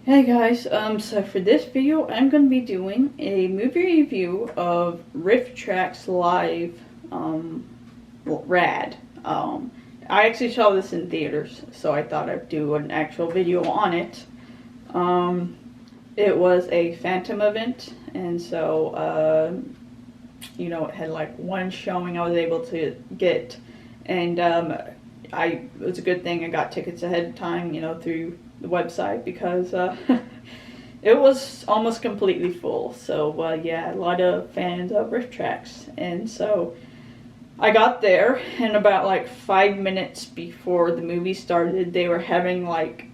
Hey guys, so for this video, I'm going to be doing a movie review of Rifftrax Live, RAD. I actually saw this in theaters, so I thought I'd do an actual video on it. It was a Phantom event, and so, it had like one showing I was able to get, and it was a good thing I got tickets ahead of time, through the website, because it was almost completely full. So yeah, a lot of fans of Rifftrax, and so I got there, and about like 5 minutes before the movie started, they were having like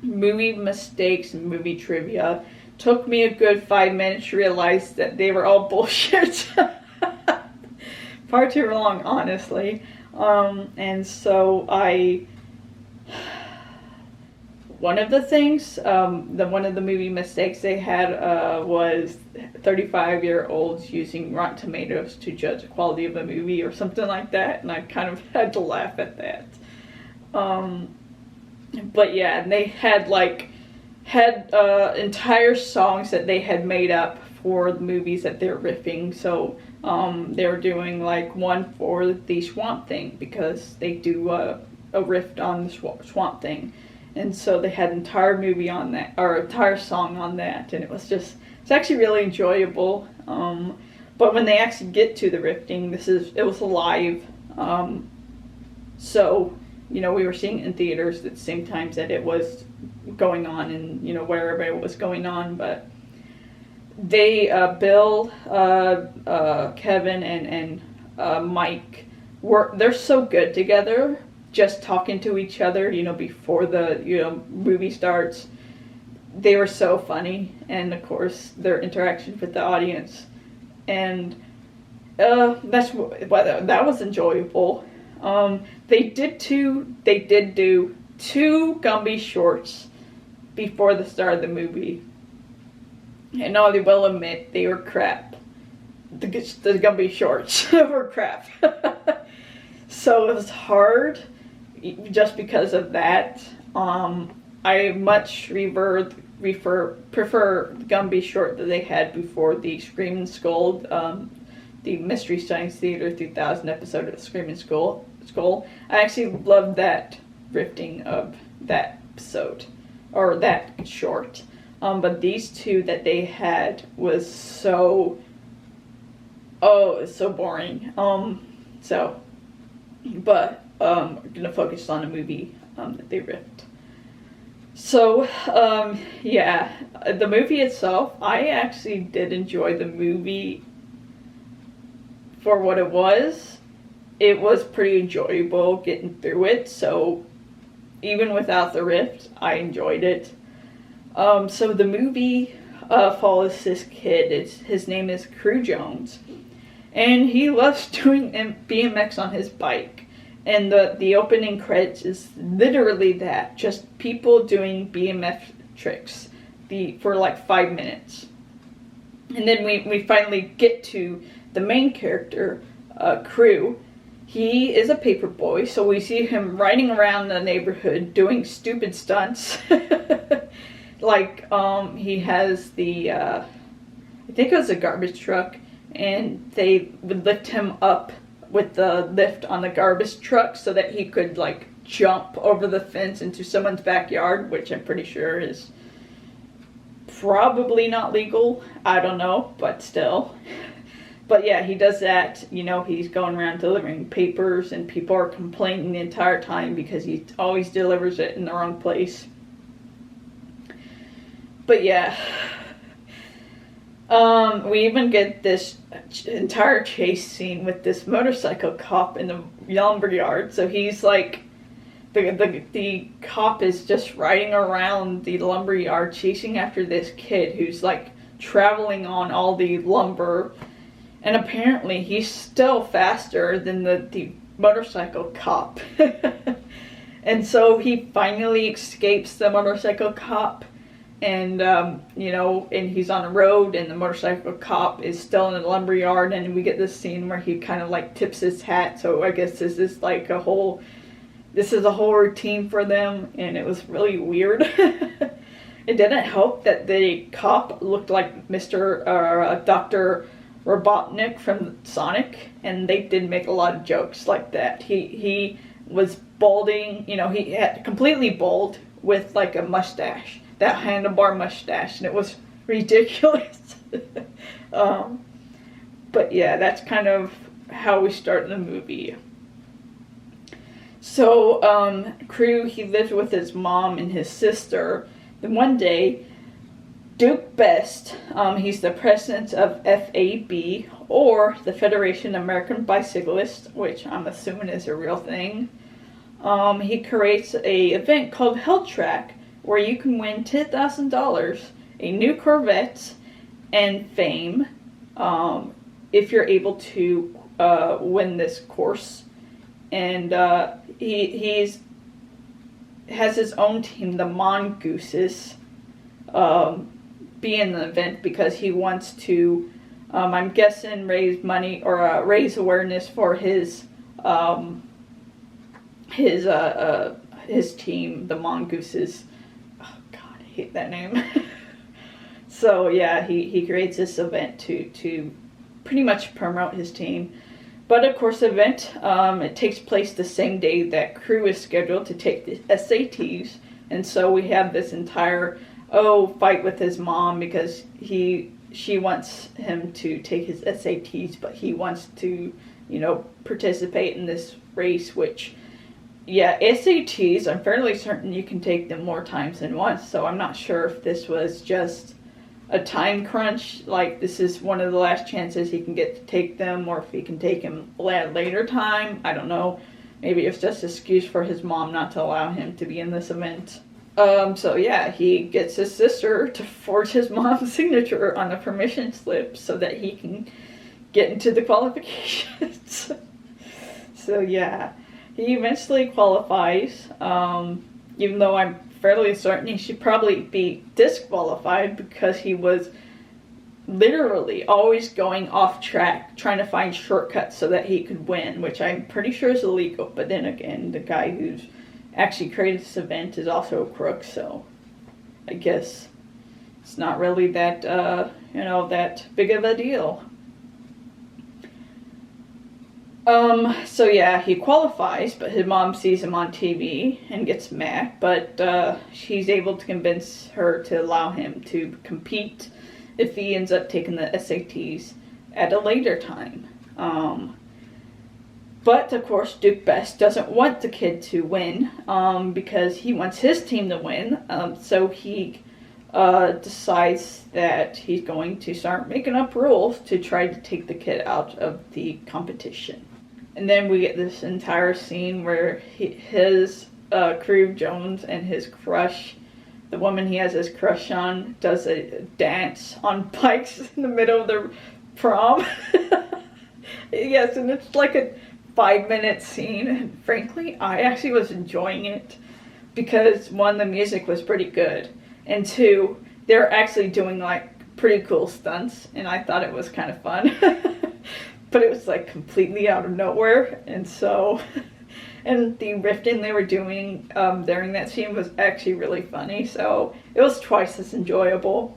movie mistakes and movie trivia. Took me a good 5 minutes to realize that they were all bullshit. Far too long, honestly. And so one of the things, one of the movie mistakes they had was 35-year-olds using Rotten Tomatoes to judge the quality of a movie or something like that, and I kind of had to laugh at that. But yeah, and they had entire songs that they had made up for the movies that they're riffing. So they were doing like one for the Swamp Thing, because they do a riff on the Swamp Thing. And so they had an entire movie on that, or entire song on that, and it's actually really enjoyable. But when they actually get to the riffing, it was live. So, we were seeing it in theaters at the same times that it was going on, and, wherever it was going on. But they, Bill, Kevin, and Mike, they're so good together. Just talking to each other, before the, movie starts. They were so funny, and of course, their interaction with the audience. And that was enjoyable. They did do two Gumby shorts before the start of the movie. And I will admit, they were crap. The Gumby shorts were crap. So it was hard. Just because of that, I much prefer the Gumby short that they had before the Scream and Scold, the Mystery Science Theater 3000 episode of Scream and Skull. I actually loved that riffing of that episode, or that short. But these two that they had was it's so boring. I'm going to focus on a movie that they riffed. So, yeah, the movie itself, I actually did enjoy the movie for what it was. It was pretty enjoyable getting through it, so even without the riff, I enjoyed it. So the movie follows this kid. His name is Crew Jones, and he loves doing BMX on his bike. And the opening credits is literally that, just people doing BMX tricks for like 5 minutes. And then we finally get to the main character, Crew. He is a paper boy, so we see him riding around the neighborhood doing stupid stunts. Like, he has I think it was a garbage truck, and they would lift him up with the lift on the garbage truck so that he could like jump over the fence into someone's backyard, which I'm pretty sure is probably not legal. I don't know, but still. But yeah, he does that. He's going around delivering papers, and people are complaining the entire time because he always delivers it in the wrong place. But yeah. We even get this entire chase scene with this motorcycle cop in the lumberyard. So he's like, the cop is just riding around the lumberyard chasing after this kid who's like traveling on all the lumber. And apparently he's still faster than the motorcycle cop. And so he finally escapes the motorcycle cop. And, and he's on the road, and the motorcycle cop is still in the lumberyard, and we get this scene where he kind of like tips his hat. So I guess this is a whole routine for them, and it was really weird. it didn't help that the cop looked like Dr. Robotnik from Sonic, and they did make a lot of jokes like that. He was balding, he had completely bald with like a mustache, that handlebar mustache, and it was ridiculous. But yeah, that's kind of how we start the movie. So, Crew, he lived with his mom and his sister. Then one day, Duke Best, he's the president of FAB, or the Federation of American Bicyclists, which I'm assuming is a real thing. He creates a event called Rifftrax, where you can win $10,000, a new Corvette, and fame, if you're able to win this course. And he has his own team, the Mongooses, be in the event because he wants to, I'm guessing, raise money or raise awareness for his team, the Mongooses. Oh God, I hate that name. So yeah, he creates this event to pretty much promote his team. But of course, the event, it takes place the same day that Crew is scheduled to take the SATs. And so we have this entire, fight with his mom because she wants him to take his SATs, but he wants to, participate in this race, which, yeah, SATs, I'm fairly certain you can take them more times than once. So I'm not sure if this was just a time crunch, like this is one of the last chances he can get to take them, or if he can take them at a later time. I don't know. Maybe it's just an excuse for his mom not to allow him to be in this event. So yeah, he gets his sister to forge his mom's signature on a permission slip so that he can get into the qualifications. So yeah, he eventually qualifies, even though I'm fairly certain he should probably be disqualified because he was literally always going off track, trying to find shortcuts so that he could win, which I'm pretty sure is illegal. But then again, the guy who's actually created this event is also a crook, so I guess it's not really that, that big of a deal. So yeah, he qualifies, but his mom sees him on TV and gets mad, but she's able to convince her to allow him to compete if he ends up taking the SATs at a later time. But of course, Duke Best doesn't want the kid to win, because he wants his team to win, so he decides that he's going to start making up rules to try to take the kid out of the competition. And then we get this entire scene where his Crew Jones and his crush, the woman he has his crush on, does a dance on bikes in the middle of the prom. Yes, and it's like a 5-minute scene, and frankly, I actually was enjoying it because one, the music was pretty good, and two, they're actually doing like pretty cool stunts, and I thought it was kind of fun. But it was like completely out of nowhere, and so, and the riffing they were doing during that scene was actually really funny, so it was twice as enjoyable.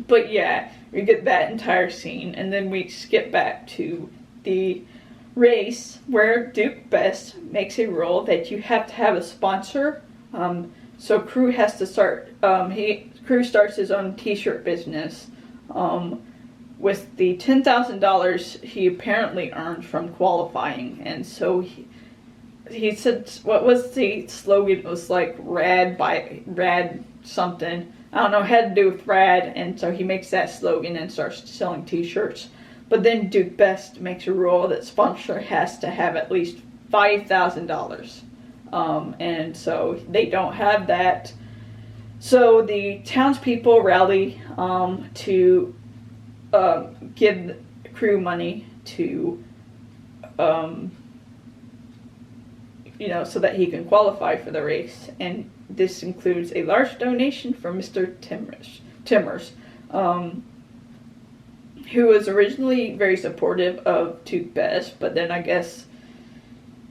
But yeah, we get that entire scene, and then we skip back to the race where Duke Best makes a rule that you have to have a sponsor. So Crew has to start, Crew starts his own t-shirt business, with the $10,000 he apparently earned from qualifying. And so he said, what was the slogan? It was like RAD something. I don't know, had to do with RAD. And so he makes that slogan and starts selling t-shirts. But then Duke Best makes a rule that sponsor has to have at least $5,000. And so they don't have that. So the townspeople rally to give Crew money to, so that he can qualify for the race. And this includes a large donation from Mr. Timmers, who was originally very supportive of Duke Best, but then I guess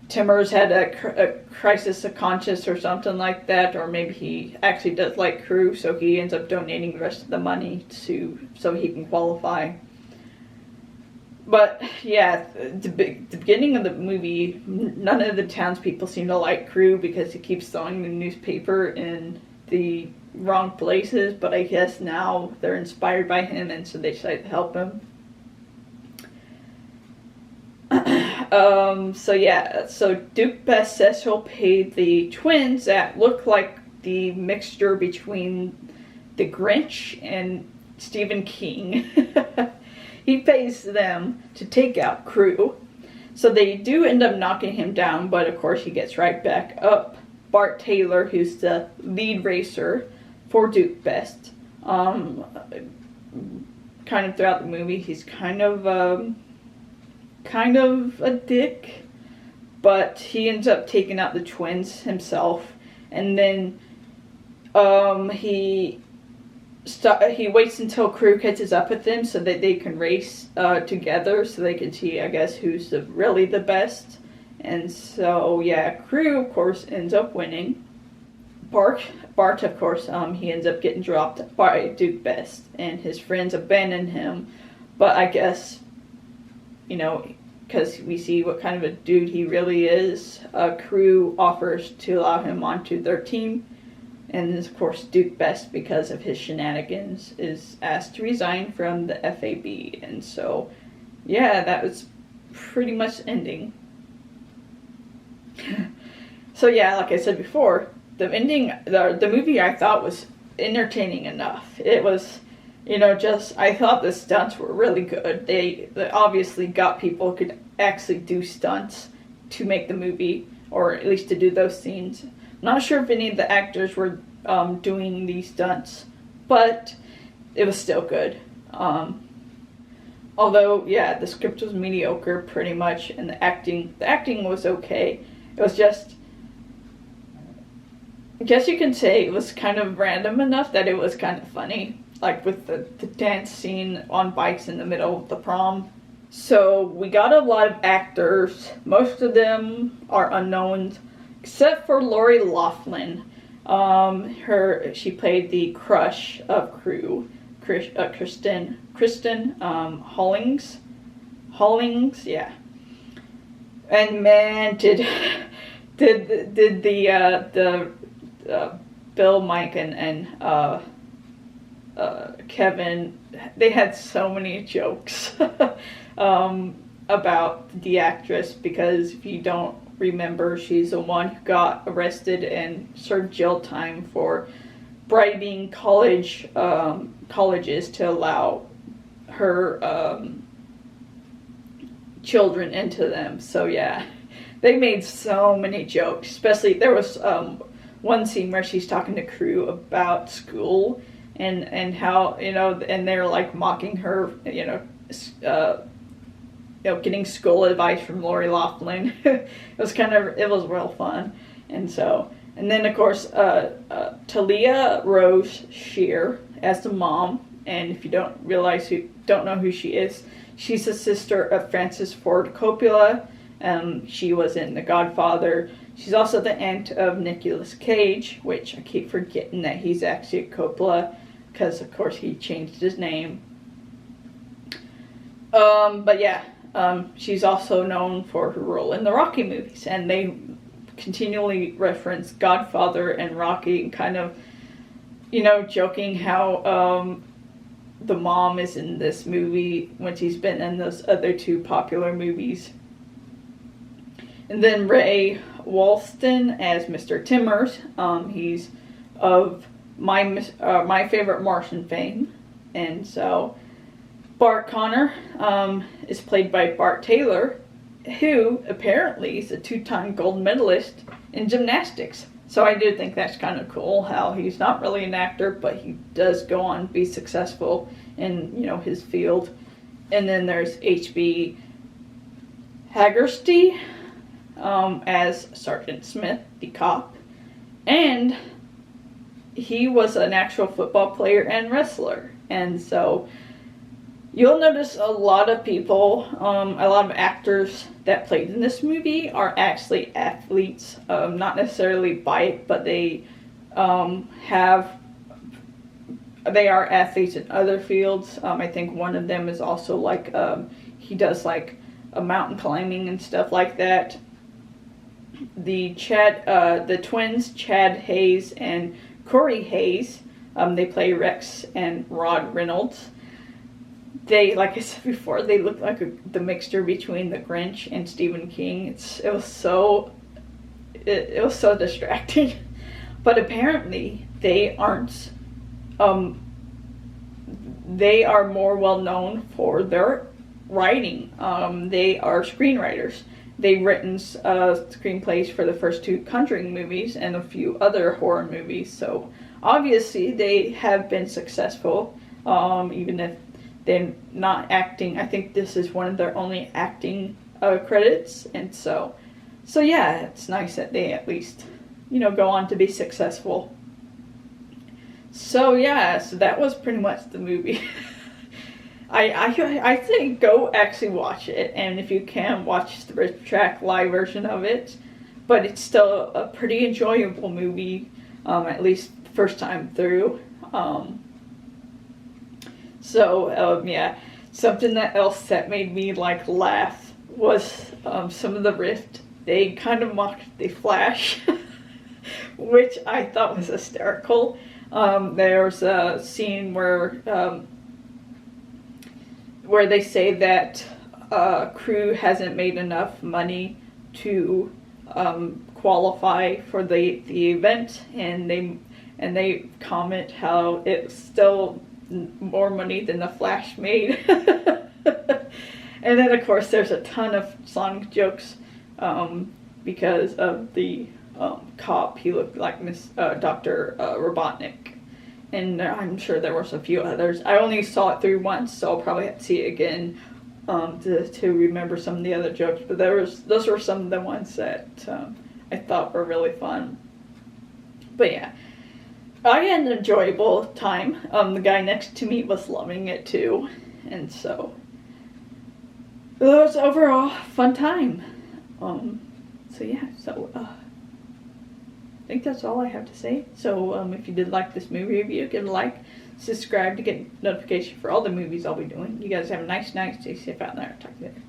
Timmers had a crisis of conscience or something like that, or maybe he actually does like crew, so he ends up donating the rest of the money so he can qualify. But yeah, the beginning of the movie, none of the townspeople seem to like crew because he keeps throwing the newspaper in the wrong places, but I guess now they're inspired by him and so they decide to help him. So Duke Best says he'll pay the twins that look like the mixture between the Grinch and Stephen King. He pays them to take out crew. So they do end up knocking him down, but of course he gets right back up. Bart Taylor, who's the lead racer for Duke Best, kind of throughout the movie, he's kind of a dick, but he ends up taking out the twins himself, and then he waits until crew catches up with them so that they can race together, so they can see, I guess, who's really the best. And so yeah, crew of course ends up winning. Bart of course, he ends up getting dropped by Duke Best, and his friends abandon him, but I guess, because we see what kind of a dude he really is, crew offers to allow him onto their team, and of course Duke Best, because of his shenanigans, is asked to resign from the FAB. And so yeah, that was pretty much ending. So yeah, like I said before, the ending, the movie I thought was entertaining enough. It was, I thought the stunts were really good. They obviously got people who could actually do stunts to make the movie, or at least to do those scenes. Not sure if any of the actors were doing these stunts, but it was still good. Although, yeah, the script was mediocre pretty much, and the acting was okay. It was just, I guess you can say it was kind of random enough that it was kind of funny. Like with the dance scene on bikes in the middle of the prom. So we got a lot of actors. Most of them are unknowns, except for Lori Loughlin. She played the crush of crew, Kristen Hollings, yeah. And man, did the Bill, Mike, and Kevin, they had so many jokes about the actress, because if you don't remember, she's the one who got arrested and served jail time for bribing colleges to allow her children into them. So yeah, they made so many jokes. Especially there was one scene where she's talking to crew about school and how, and they're like mocking her, getting school advice from Lori Loughlin. It was real fun. And then of course, Talia Rose Shear as the mom. And if you don't know who she is, she's the sister of Francis Ford Coppola. She was in The Godfather. She's also the aunt of Nicolas Cage, which I keep forgetting that he's actually a Coppola, because of course he changed his name. But yeah, she's also known for her role in the Rocky movies, and they continually reference Godfather and Rocky, and kind of, joking how the mom is in this movie when she's been in those other two popular movies. And then Ray Walston as Mr. Timmers. He's of my favorite Martian fame. And so Bart Connor is played by Bart Taylor, who apparently is a 2-time gold medalist in gymnastics. So I do think that's kind of cool how he's not really an actor, but he does go on to be successful in, his field. And then there's H.B. Haggerty as Sergeant Smith, the cop. And he was an actual football player and wrestler. And so, You'll notice a lot of people, a lot of actors that played in this movie are actually athletes, not necessarily by it, but they they are athletes in other fields. I think one of them is also like, he does like a mountain climbing and stuff like that. The twins, Chad Hayes and Corey Hayes, they play Rex and Rod Reynolds. They, like I said before, they look like the mixture between the Grinch and Stephen King. It was so distracting. But apparently they aren't. They are more well known for their writing. They are screenwriters. They've written screenplays for the first 2 Conjuring movies and a few other horror movies. So obviously they have been successful, even if they're not acting. I think this is one of their only acting credits, and so yeah, it's nice that they at least, go on to be successful. So yeah, so that was pretty much the movie. I think go actually watch it, and if you can, watch the Rifftrax live version of it. But it's still a pretty enjoyable movie, at least the first time through. Yeah, something else that made me laugh was some of the Rift. They kind of mocked the Flash, which I thought was hysterical. There's a scene where they say that crew hasn't made enough money to qualify for the event, and they comment how it's still more money than the Flash made. And then of course there's a ton of Sonic jokes because of the cop. He looked like Dr. Robotnik. And I'm sure there was a few others. I only saw it through once, so I'll probably have to see it again to remember some of the other jokes. But those were some of the ones that I thought were really fun. But yeah, I had an enjoyable time. The guy next to me was loving it too, and so it was overall a fun time. I think that's all I have to say. So if you did like this movie review, give it a like, subscribe to get notification for all the movies I'll be doing. You guys have a nice night. Stay safe out there. Talk to you later.